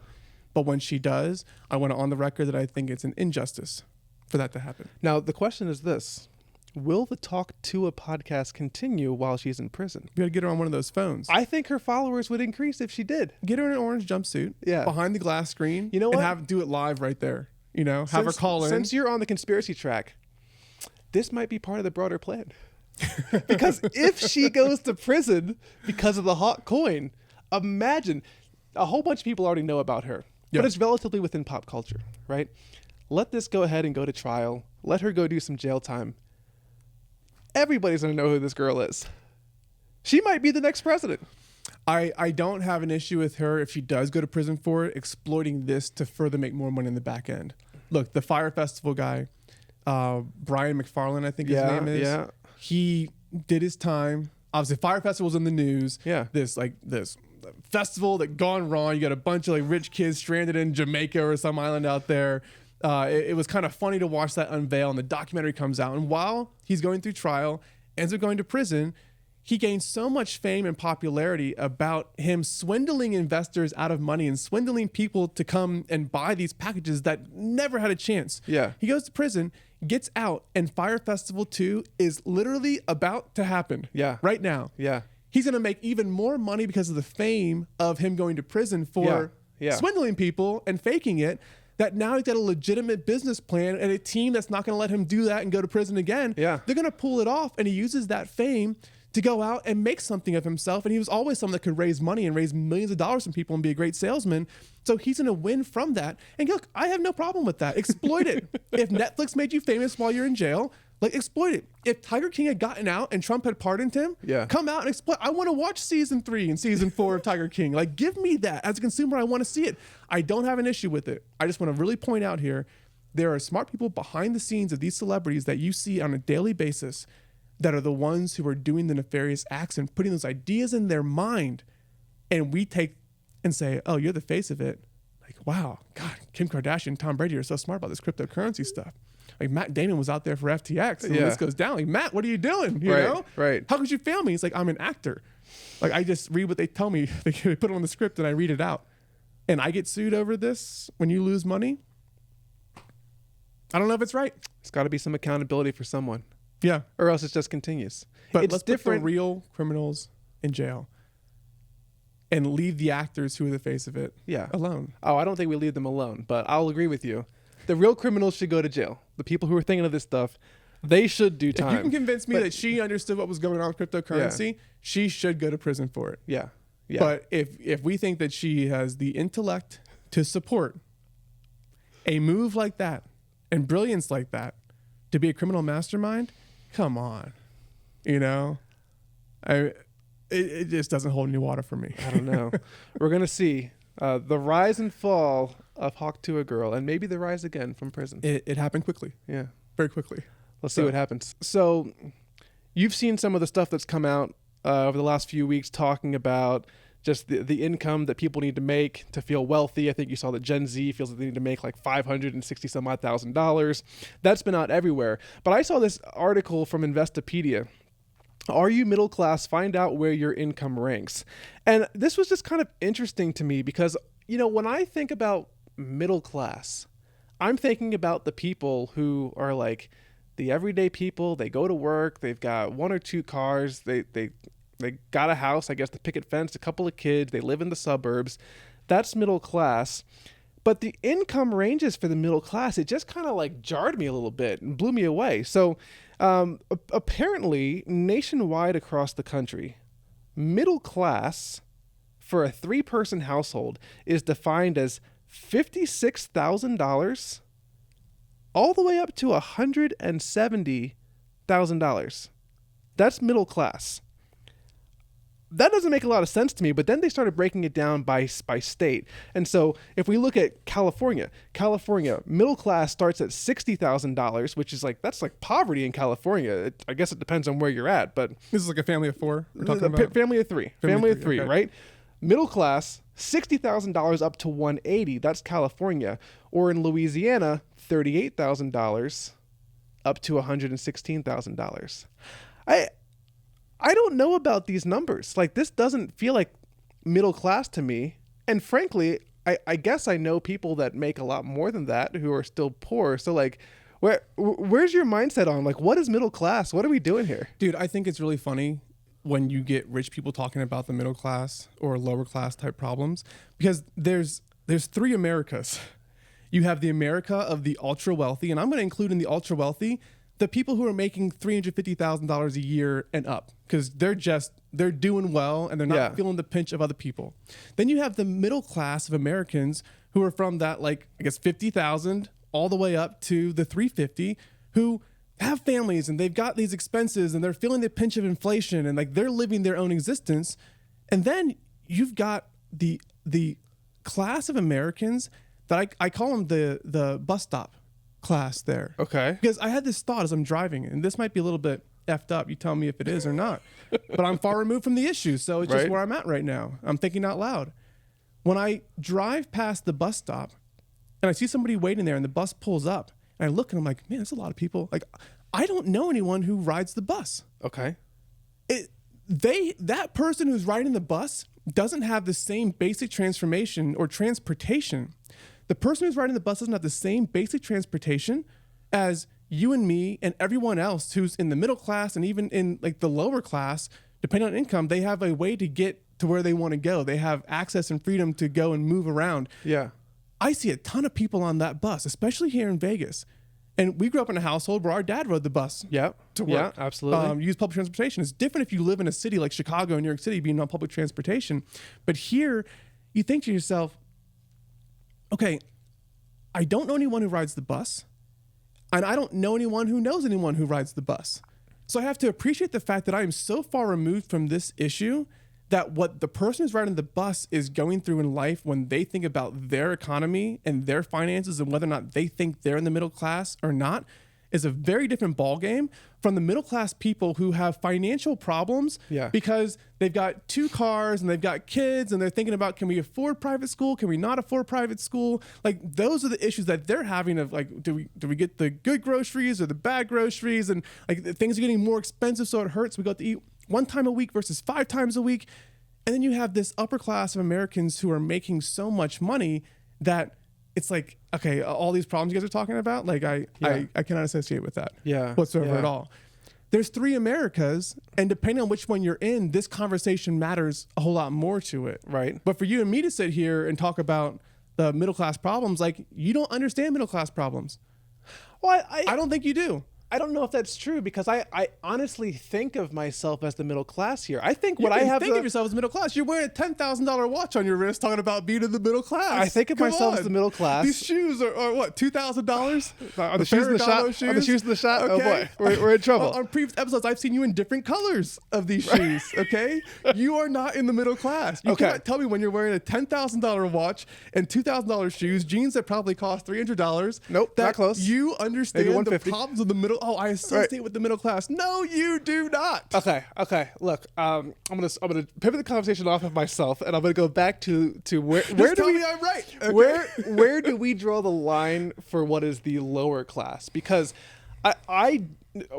but when she does, I want to on the record that I think it's an injustice for that to happen. Now, the question is this. Will the Hawk Tuah podcast continue while she's in prison? You got to get her on one of those phones. I think her followers would increase if she did. Get her in an orange jumpsuit behind the glass screen. You know what? And do it live right there. You know, have her call in. Since you're on the conspiracy track, this might be part of the broader plan. Because if she goes to prison because of the hot coin, imagine, a whole bunch of people already know about her. but it's relatively within pop culture, right? Let this go ahead and go to trial. Let her go do some jail time. Everybody's going to know who this girl is. She might be the next president. I don't have an issue with her if she does go to prison for it, exploiting this to further make more money in the back end. Look, the Fire Festival guy, Brian McFarlane, I think his name is. Yeah. He did his time. Obviously, Fire Festival's in the news. Yeah. This festival that gone wrong. You got a bunch of rich kids stranded in Jamaica or some island out there. It was kind of funny to watch that unveil, and the documentary comes out. And while he's going through trial, ends up going to prison, he gained so much fame and popularity about him swindling investors out of money and swindling people to come and buy these packages that never had a chance. Yeah. He goes to prison, gets out, and Fire Festival 2 is literally about to happen. Yeah. Right now. Yeah. He's going to make even more money because of the fame of him going to prison for swindling people and faking it. That now he's got a legitimate business plan and a team that's not going to let him do that and go to prison again. Yeah. They're going to pull it off, and he uses that fame to go out and make something of himself. And he was always someone that could raise money and raise millions of dollars from people and be a great salesman. So he's going to win from that. And look, I have no problem with that. Exploit it. If Netflix made you famous while you're in jail, exploit it. If Tiger King had gotten out and Trump had pardoned him, come out and exploit. I want to watch season 3 and season 4 of Tiger King. Give me that. As a consumer, I want to see it. I don't have an issue with it. I just want to really point out here, there are smart people behind the scenes of these celebrities that you see on a daily basis that are the ones who are doing the nefarious acts and putting those ideas in their mind. And we take and say, oh, you're the face of it. Wow, God, Kim Kardashian and Tom Brady are so smart about this cryptocurrency stuff. Matt Damon was out there for FTX. And this goes down. Matt, what are you doing? You know? Right. How could you fail me? He's like, I'm an actor. I just read what they tell me. They put it on the script and I read it out. And I get sued over this when you lose money. I don't know if it's right. It's got to be some accountability for someone. Yeah. Or else it just continues. But it's let's different. Put the real criminals in jail and leave the actors who are the face of it alone. Oh, I don't think we leave them alone, but I'll agree with you. The real criminals should go to jail. The people who are thinking of this stuff, they should do time. If you can convince me that she understood what was going on with cryptocurrency, she should go to prison for it. Yeah. But if we think that she has the intellect to support a move like that and brilliance like that to be a criminal mastermind, come on. It just doesn't hold any water for me. I don't know. We're going to see the rise and fall of Hawk Tuah girl, and maybe the rise again from prison. It happened quickly. Yeah. Very quickly. Let's see what happens. So you've seen some of the stuff that's come out over the last few weeks talking about just the income that people need to make to feel wealthy. I think you saw that Gen Z feels that they need to make $560,000. That's been out everywhere. But I saw this article from Investopedia. Are you middle class? Find out where your income ranks. And this was just kind of interesting to me because, when I think about middle class, I'm thinking about the people who are the everyday people. They go to work. They've got 1 or 2 cars. They got a house, I guess, the picket fence, a couple of kids. They live in the suburbs. That's middle class. But the income ranges for the middle class, it just kind of jarred me a little bit and blew me away. So apparently, nationwide across the country, middle class for a 3-person household is defined as $56,000 all the way up to $170,000. That's middle class. That doesn't make a lot of sense to me, but then they started breaking it down by state. And so if we look at California, middle class starts at $60,000, which is that's poverty in California. I guess it depends on where you're at, but this is a family of 4 we're talking about? Family of 3. Family of 3, okay. Right? Middle class, $60,000 up to $180,000. That's California. Or in Louisiana, $38,000 up to $116,000. I don't know about these numbers. This doesn't feel like middle class to me. And frankly, I guess I know people that make a lot more than that who are still poor. So where's your mindset on what is middle class? What are we doing here? Dude, I think it's really funny when you get rich people talking about the middle class or lower class type problems, because there's 3 Americas. You have the America of the ultra wealthy, and I'm going to include in the ultra wealthy the people who are making $350,000 a year and up, because they're doing well and they're not feeling the pinch of other people. Then you have the middle class of Americans who are from that, like, I guess 50,000 all the way up to the 350, who have families and they've got these expenses and they're feeling the pinch of inflation and like they're living their own existence. And then you've got the class of Americans that I call them the bus stop class there. Okay. Because I had this thought as I'm driving, and this might be a little bit effed up. You tell me if it is or not. But I'm far removed from the issue, so it's just Right. where I'm at right now. I'm thinking out loud. When I drive past the bus stop and I see somebody waiting there and the bus pulls up, and I look and I'm like, man, there's a lot of people. Like, I don't know anyone who rides the bus. Okay. That person who's riding the bus doesn't have the same basic transformation or transportation. The person who's riding the bus doesn't have the same basic transportation as you and me and everyone else who's in the middle class, and even in like the lower class, depending on income. They have a way to get to where they want to go. They have access and freedom to go and move around. Yeah. I see a ton of people on that bus, especially here in Vegas. And we grew up in a household where our dad rode the bus. Yeah. To work. Yeah, absolutely. Use public transportation. It's different if you live in a city like Chicago and New York City being on public transportation. But here, you think to yourself, okay, I don't know anyone who rides the bus, and I don't know anyone who knows anyone who rides the bus. So I have to appreciate the fact that I am so far removed from this issue that what the person who's riding the bus is going through in life when they think about their economy and their finances and whether or not they think they're in the middle class or not is a very different ballgame from the middle class people who have financial problems because they've got 2 cars and they've got kids and they're thinking about, can we afford private school? Can we not afford private school? Like, those are the issues that they're having of like, do we get the good groceries or the bad groceries? And like, things are getting more expensive, so it hurts. We got to eat 1 time a week versus 5 times a week. And then you have this upper class of Americans who are making so much money that it's like, okay, all these problems you guys are talking about, like I cannot associate with that whatsoever at all. There's 3 Americas, and depending on which one you're in, this conversation matters a whole lot more to it. Right. But for you and me to sit here and talk about the middle class problems, like, you don't understand middle class problems. Well, I don't think you do. I don't know if that's true because I honestly think of myself as the middle class here. I think You what I have think of yourself as middle class. You're wearing a $10,000 watch on your wrist talking about being in the middle class. I think of myself as the middle class. These shoes are what, $2,000? Are the shoes in the shot? Are the shoes in the shot? Okay. Oh boy, we're in trouble. On previous episodes, I've seen you in different colors of these shoes. Okay, you are not in the middle class. You cannot tell me when you're wearing a $10,000 watch and $2,000 shoes, jeans that probably cost $300. Nope, that not close. You understand Maybe the $150. problems of the middle. Oh, I associate with the middle class. No, you do not. Okay. Look, I'm gonna pivot the conversation off of myself, and I'm gonna go back to where do tell we? me I'm right. Okay. Where do we draw the line for what is the lower class? Because I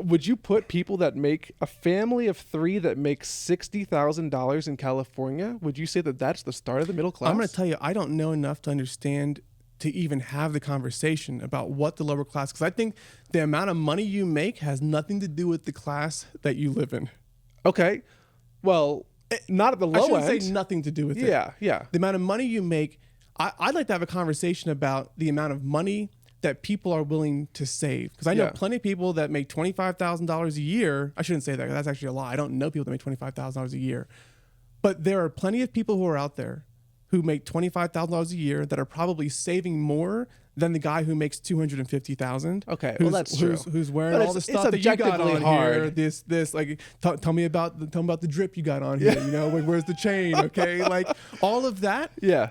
would you put people that make a family of 3 that make $60,000 in California? Would you say that that's the start of the middle class? I'm going to tell you, I don't know enough to understand to even have the conversation about what the lower class, because I think the amount of money you make has nothing to do with the class that you live in. Okay. Well, not at the low I shouldn't end. say nothing to do with it. Yeah. The amount of money you make, I'd like to have a conversation about the amount of money that people are willing to save. Because I know plenty of people that make $25,000 a year. I shouldn't say that, 'cause that's actually a lie. I don't know people that make $25,000 a year. But there are plenty of people who are out there who make $25,000 a year that are probably saving more than the guy who makes $250,000. Okay, well that's true. Who's wearing But all the it's stuff that you got objectively on hard. here. This like tell me about the drip you got on here. You know, where's the chain? Okay, like all of that. Yeah.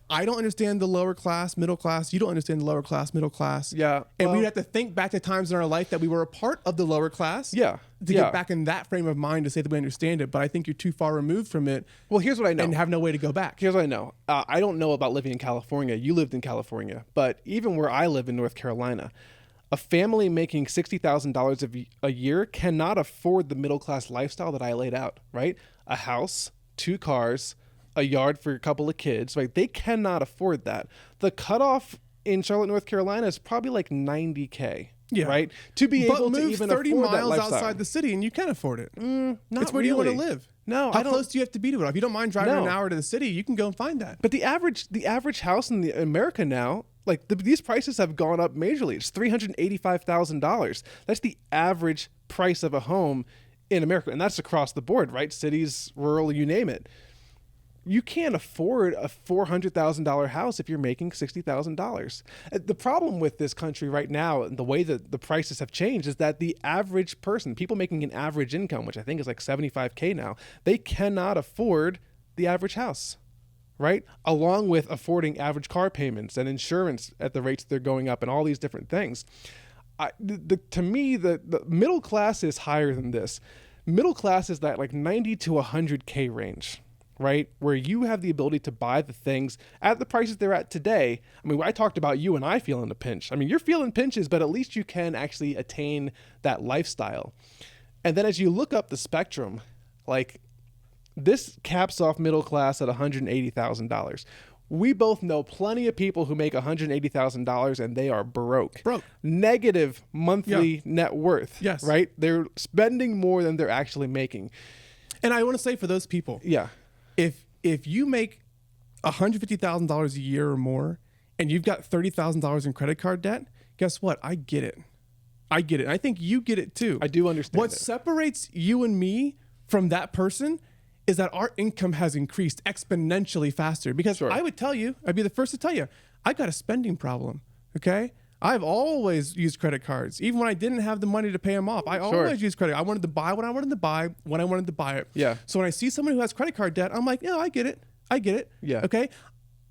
I don't understand the lower class, middle class. You don't understand the lower class, middle class. Yeah. And we'd have to think back to times in our life that we were a part of the lower class. Yeah. To get back in that frame of mind to say that we understand it. But I think you're too far removed from it. Well, here's what I know. And have no way to go back. Here's what I know. I don't know about living in California. You lived in California. But even where I live in North Carolina, a family making $60,000 a year cannot afford the middle class lifestyle that I laid out, right? A house, 2 cars, a yard for a couple of kids, right? They cannot afford that. The cutoff in Charlotte, North Carolina is probably like $90K, right? To be able to even 30 afford that miles lifestyle. outside the city and you can afford it. Not It's where do you want to really. live? No, How I don't. close do you have to be to it? If you don't mind driving No. an hour to the city, you can go and find that. But the average house in America now, like these prices have gone up majorly. It's $385,000. That's the average price of a home in America, and that's across the board, right? Cities, rural, you name it. you can't afford a $400,000 house if you're making $60,000. The problem with this country right now, and the way that the prices have changed, is that the average person, people making an average income, which I think is like 75K now, they cannot afford the average house, right? Along with affording average car payments and insurance at the rates they're going up and all these different things. To me, the middle class is higher than this. Middle class is that like 90 to 100K range, right? Where you have the ability to buy the things at the prices they're at today. I mean, I talked about you and I feeling a pinch. I mean, you're feeling pinches, but at least you can actually attain that lifestyle. And then as you look up the spectrum, like this caps off middle class at $180,000. We both know plenty of people who make $180,000 and they are broke. Negative monthly net worth. Yes. Right? They're spending more than they're actually making. And I want to say for those people, if you make $150,000 a year or more and you've got $30,000 in credit card debt, guess what? I get it. And I think you get it too. I do understand. What separates you and me from that person is that our income has increased exponentially faster. Because I would tell you, I'd be the first to tell you, I got a spending problem, okay? I've always used credit cards. Even when I didn't have the money to pay them off, I always used credit. I wanted to buy what I wanted to buy when I wanted to buy it. Yeah. So when I see someone who has credit card debt, I'm like, yeah, I get it. Yeah. Okay?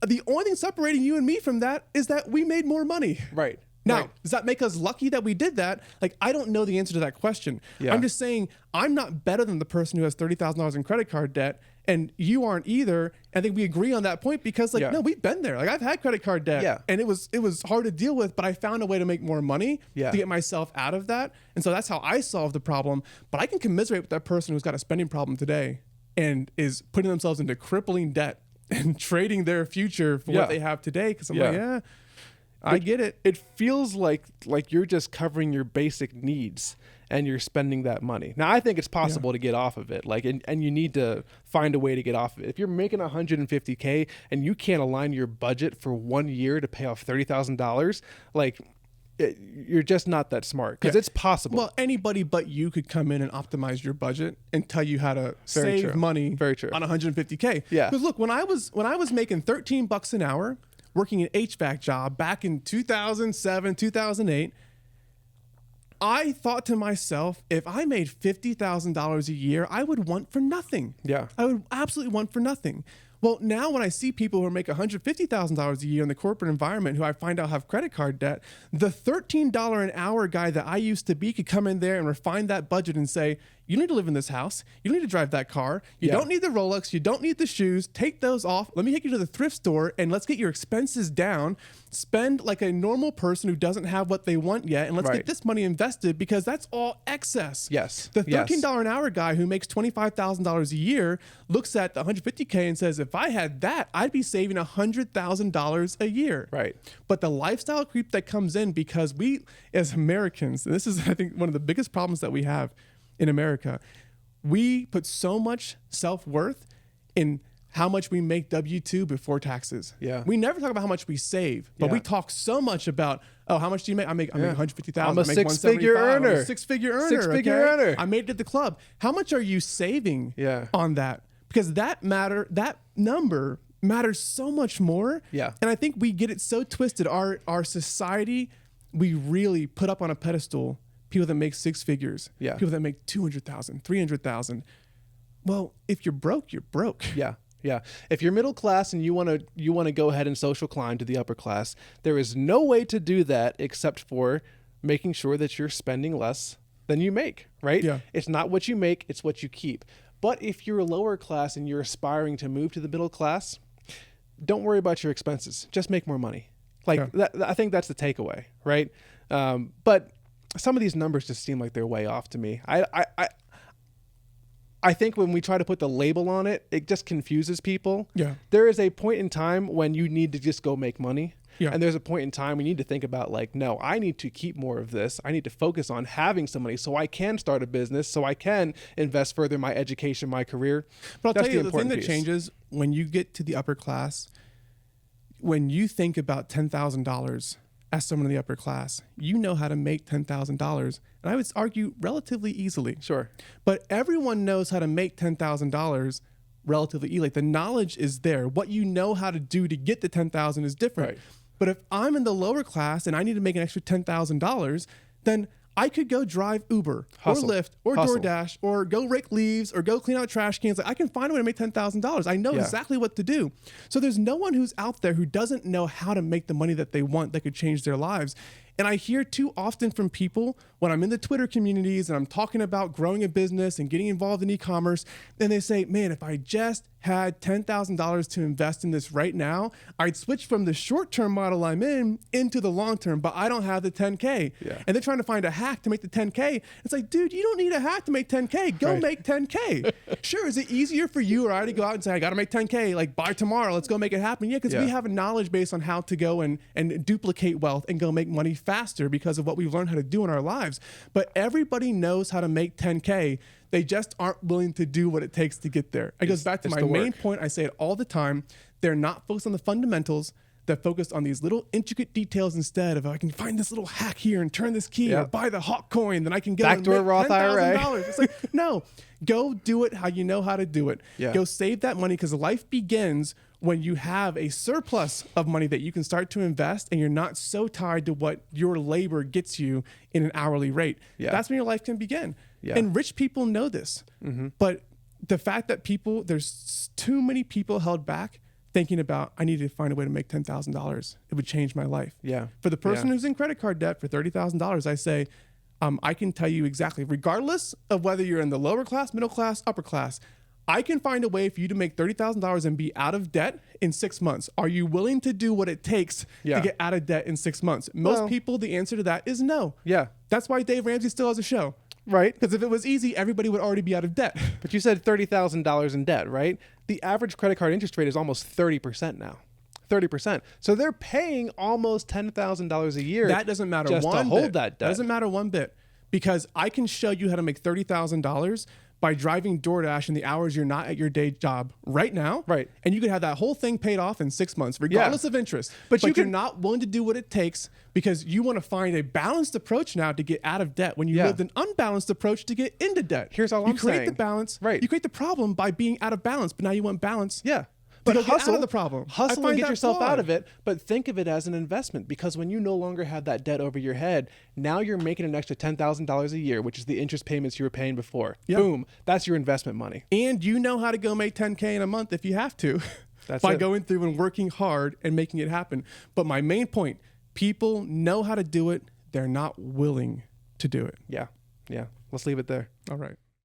The only thing separating you and me from that is that we made more money. Right. Now, does that make us lucky that we did that? Like, I don't know the answer to that question. Yeah. I'm just saying I'm not better than the person who has $30,000 in credit card debt, and you aren't either. I think we agree on that point because, like, no, we've been there. Like, I've had credit card debt, and it was hard to deal with, but I found a way to make more money to get myself out of that. And so that's how I solved the problem. But I can commiserate with that person who's got a spending problem today and is putting themselves into crippling debt and trading their future for what they have today. Because I'm like, I get it. It feels like you're just covering your basic needs and you're spending that money. Now, I think it's possible to get off of it. Like, and you need to find a way to get off of it. If you're making $150K and you can't align your budget for 1 year to pay off $30,000, like you're just not that smart because it's possible. Well, anybody but you could come in and optimize your budget and tell you how to save money on $150K. Yeah. Because look, when I was making $13 an hour, working an HVAC job back in 2007, 2008, I thought to myself, if I made $50,000 a year, I would want for nothing. Yeah. I would absolutely want for nothing. Well, now when I see people who make $150,000 a year in the corporate environment who I find out have credit card debt, the $13 an hour guy that I used to be could come in there and refine that budget and say, you need to live in this house. You don't need to drive that car. You don't need the Rolex. You don't need the shoes. Take those off. Let me take you to the thrift store and let's get your expenses down. Spend like a normal person who doesn't have what they want yet. And let's get this money invested because that's all excess. Yes. The $13 an hour guy who makes $25,000 a year looks at the $150K and says, if I had that, I'd be saving $100,000 a year. Right. But the lifestyle creep that comes in because we as Americans, and this is, I think, one of the biggest problems that we have in America, we put so much self-worth in how much we make W-2 before taxes. Yeah. We never talk about how much we save, but we talk so much about, oh, how much do you make? I make $150,000. I'm a six-figure earner. I'm a six-figure earner. Six-figure earner. I made it at the club. How much are you saving on that? Because that number matters so much more. Yeah. And I think we get it so twisted. Our society, we really put up on a pedestal people that make six figures, people that make 200,000, 300,000. Well, if you're broke, you're broke. Yeah. Yeah. If you're middle class and you want to go ahead and social climb to the upper class, there is no way to do that except for making sure that you're spending less than you make, right? Yeah. It's not what you make, it's what you keep. But if you're lower class and you're aspiring to move to the middle class, don't worry about your expenses. Just make more money. Like I think that's the takeaway, right? But some of these numbers just seem like they're way off to me. I think when we try to put the label on it, it just confuses people. Yeah. There is a point in time when you need to just go make money. Yeah. And there's a point in time we need to think about like, no, I need to keep more of this. I need to focus on having some money so I can start a business, so I can invest further in my education, my career. But I'll tell you, the thing that piece. changes when you get to the upper class, when you think about $10,000 as someone in the upper class, you know how to make $10,000. And I would argue relatively easily. Sure. But everyone knows how to make $10,000 relatively easy. Like the knowledge is there. What you know how to do to get the 10,000 is different. Right. But if I'm in the lower class and I need to make an extra $10,000, then I could go drive Uber Hustle. or Lyft or Hustle. DoorDash or go rake leaves or go clean out trash cans. Like I can find a way to make $10,000. I know exactly what to do. So there's no one who's out there who doesn't know how to make the money that they want that could change their lives. And I hear too often from people when I'm in the Twitter communities and I'm talking about growing a business and getting involved in e-commerce, and they say, man, if I just had $10,000 to invest in this right now, I'd switch from the short-term model I'm in into the long-term, but I don't have the 10K. Yeah. And they're trying to find a hack to make the 10K. It's like, dude, you don't need a hack to make 10K. Go make 10K. Sure, is it easier for you or I to go out and say, I got to make 10K, like by tomorrow, let's go make it happen? Yeah, because we have a knowledge base on how to go and duplicate wealth and go make money faster because of what we've learned how to do in our lives. But everybody knows how to make 10K. They just aren't willing to do what it takes to get there. It goes back to my main point. I say it all the time. They're not focused on the fundamentals. They're focused on these little intricate details instead of I can find this little hack here and turn this key or buy the Hawk coin. Then I can go backdoor and make Roth IRA. It's like, no, go do it how you know how to do it. Yeah. Go save that money because life begins when you have a surplus of money that you can start to invest and you're not so tied to what your labor gets you in an hourly rate. Yeah. That's when your life can begin. Yeah. And rich people know this. But the fact that there's too many people held back thinking about, I need to find a way to make $10,000. It would change my life. Yeah. For the person who's in credit card debt for $30,000, I say, I can tell you exactly, regardless of whether you're in the lower class, middle class, upper class, I can find a way for you to make $30,000 and be out of debt in 6 months. Are you willing to do what it takes to get out of debt in 6 months? Most people, the answer to that is no. Yeah. That's why Dave Ramsey still has a show. Right. Because if it was easy, everybody would already be out of debt. But you said $30,000 in debt, right? The average credit card interest rate is almost 30% now. 30%. So they're paying almost $10,000 a year. That doesn't matter just one to hold bit. that debt. That doesn't matter one bit. Because I can show you how to make $30,000 by driving DoorDash in the hours you're not at your day job right now. Right. And you could have that whole thing paid off in 6 months, regardless of interest. But you're not willing to do what it takes because you want to find a balanced approach now to get out of debt when you lived an unbalanced approach to get into debt. Here's all I'm saying. You create the balance. Right. You create the problem by being out of balance, but now you want balance. Yeah. But But hustle out of the problem. Hustle and get yourself out of it, but think of it as an investment because when you no longer have that debt over your head, now you're making an extra $10,000 a year, which is the interest payments you were paying before. Yep. Boom. That's your investment money. And you know how to go make 10K in a month if you have to. That's by it. going through and working hard and making it happen. But my main point, people know how to do it. They're not willing to do it. Yeah. Yeah. Let's leave it there. All right.